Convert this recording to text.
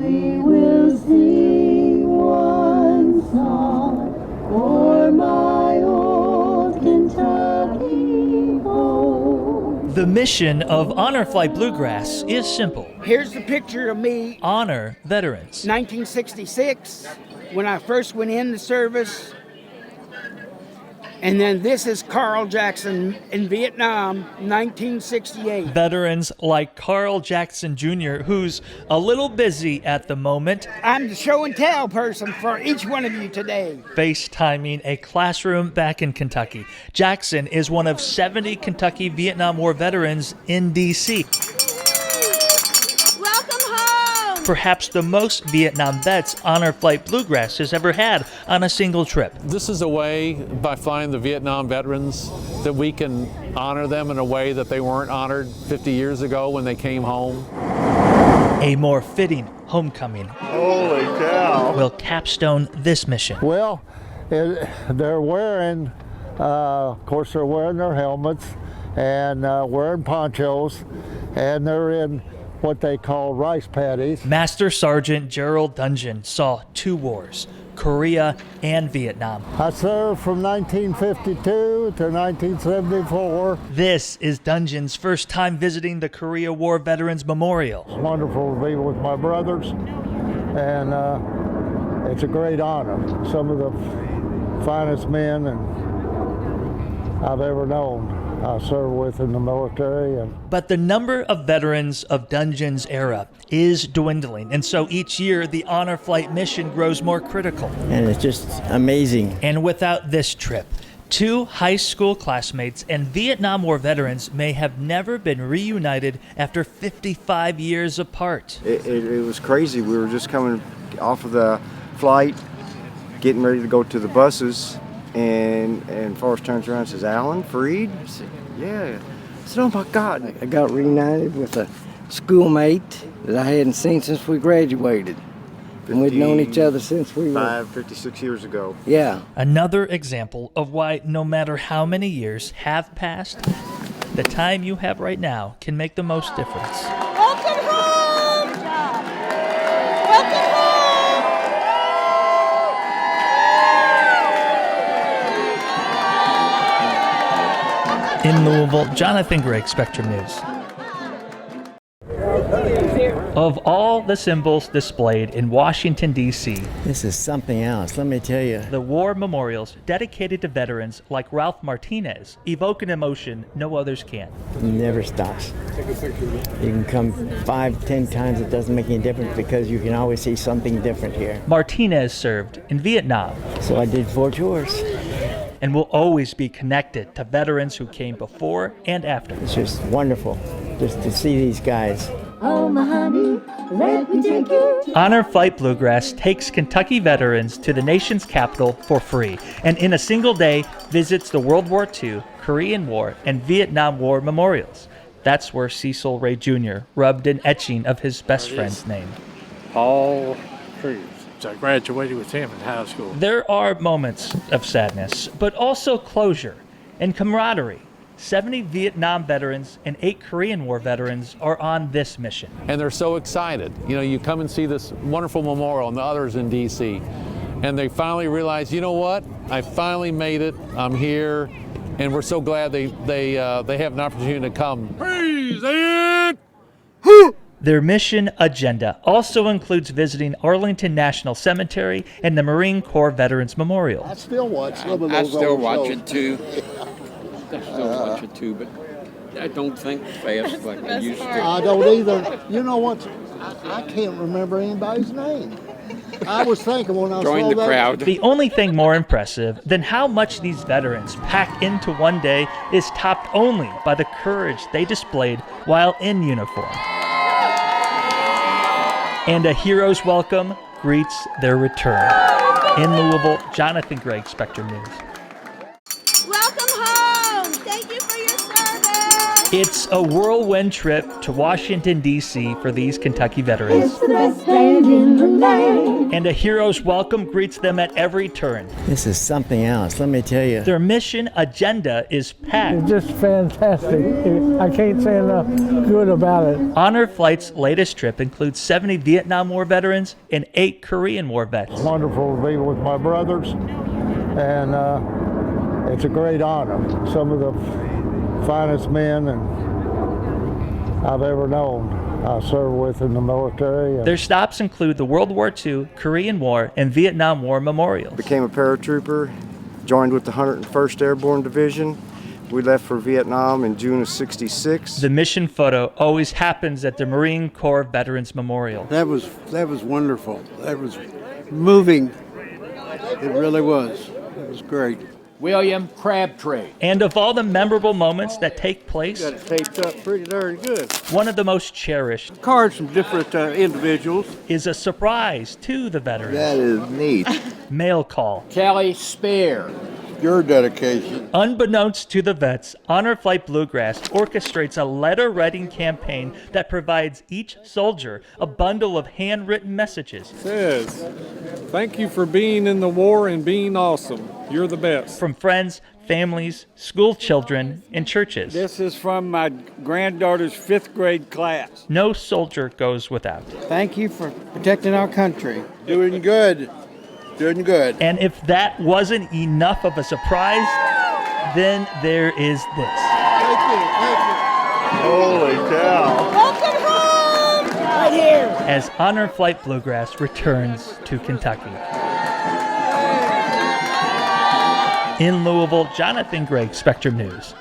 We will sing one song for my old Kentucky home. The mission of Honor Flight Bluegrass is simple. Here's the picture of me, Honor veterans. 1966, when I first went in the service. And then this is Carl Jackson in Vietnam, 1968. Veterans like Carl Jackson Jr., who's a little busy at the moment, I'm the show and tell person for each one of you today. FaceTiming a classroom back in Kentucky. Jackson is one of 70 Kentucky Vietnam War veterans in D.C. Welcome home! Perhaps the most Vietnam vets Honor Flight Bluegrass has ever had on a single trip. This is a way, by flying the Vietnam veterans, that we can honor them in a way that they weren't honored 50 years ago when they came home. A more fitting homecoming Holy cow. will capstone this mission. Well, they're wearing, of course, they're wearing their helmets and wearing ponchos, and they're in what they call rice paddies. Master Sergeant Gerald Dungeon saw two wars, Korea and Vietnam. I served from 1952 to 1974. This is Dungeon's first time visiting the Korea War Veterans Memorial. It's wonderful to be with my brothers, and it's a great honor. Some of the finest men I've ever known I served with in the military. But the number of veterans of Dungeon's era is dwindling, and so each year the Honor Flight mission grows more critical. And it's just amazing. And without this trip, two high school classmates and Vietnam War veterans may have never been reunited after 55 years apart. It was crazy. We were just coming off of the flight, getting ready to go to the buses, and Forrest turns around and says, "Alan Freed?" I said, "Yeah." I said, "Oh my God." I got reunited with a schoolmate that I hadn't seen since we graduated. And we'd known each other since we were 56 years ago. Yeah. Another example of why no matter how many years have passed, the time you have right now can make the most difference. Welcome home! Good job. Welcome home! In Louisville, Jonathan Gregg, Spectrum News. Of all the symbols displayed in Washington, D.C., This is something else, let me tell you. the war memorials dedicated to veterans like Ralph Martinez evoke an emotion no others can. It never stops. You can come 5-10 times, it doesn't make any difference because you can always see something different here. Martinez served in Vietnam So I did 4 tours. and will always be connected to veterans who came before and after. It's just wonderful just to see these guys. Oh, my honey, let me take you. Honor Flight Bluegrass takes Kentucky veterans to the nation's capital for free, and in a single day visits the World War II, Korean War, and Vietnam War memorials. That's where Cecil Ray Jr. rubbed an etching of his best friend's name. Paul Cruz. I graduated with him in high school. There are moments of sadness, but also closure and camaraderie. 70 Vietnam veterans and 8 Korean War veterans are on this mission. And they're so excited. You know, you come and see this wonderful memorial and the others in D.C., and they finally realize, you know what? I finally made it. I'm here, and we're so glad they have an opportunity to come. Their mission agenda also includes visiting Arlington National Cemetery and the Marine Corps Veterans Memorial. I still watch some of I those still old watch shows. it too. I still watch it too, but I don't think fast like I used to. I don't either. You know what? I can't remember anybody's name. I was thinking when I Join saw the that. crowd. The only thing more impressive than how much these veterans pack into one day is topped only by the courage they displayed while in uniform. And a hero's welcome greets their return. In Louisville, Jonathan Gregg, Spectrum News. Welcome home! Thank you for your service! It's a whirlwind trip to Washington, D.C. for these Kentucky veterans. It's the best band in the land. And a hero's welcome greets them at every turn. This is something else, let me tell you. Their mission agenda is packed. It's just fantastic. I can't say enough good about it. Honor Flight's latest trip includes 70 Vietnam War veterans and 8 Korean War vets. Wonderful to be with my brothers, and it's a great honor. Some of the finest men I've ever known I served with in the military. Their stops include the World War II, Korean War, and Vietnam War memorials. Became a paratrooper, joined with the 101st Airborne Division. We left for Vietnam in June of '66. The mission photo always happens at the Marine Corps Veterans Memorial. That was wonderful. That was moving. It really was. It was great. William Crabtree. And of all the memorable moments that take place, Got it taped up pretty darn good. one of the most cherished Cards from different individuals. is a surprise to the veterans. That is neat. Mail call. Kelly Spear. Your dedication. Unbeknownst to the vets, Honor Flight Bluegrass orchestrates a letter-writing campaign that provides each soldier a bundle of handwritten messages. Says, thank you for being in the war and being awesome. You're the best. From friends, families, school children, and churches. This is from my granddaughter's 5th grade class. No soldier goes without. Thank you for protecting our country. Doing good. Doing good. And if that wasn't enough of a surprise, then there is this. Thank you. Holy cow. Welcome home! Right here. As Honor Flight Bluegrass returns to Kentucky. In Louisville, Jonathan Gregg, Spectrum News.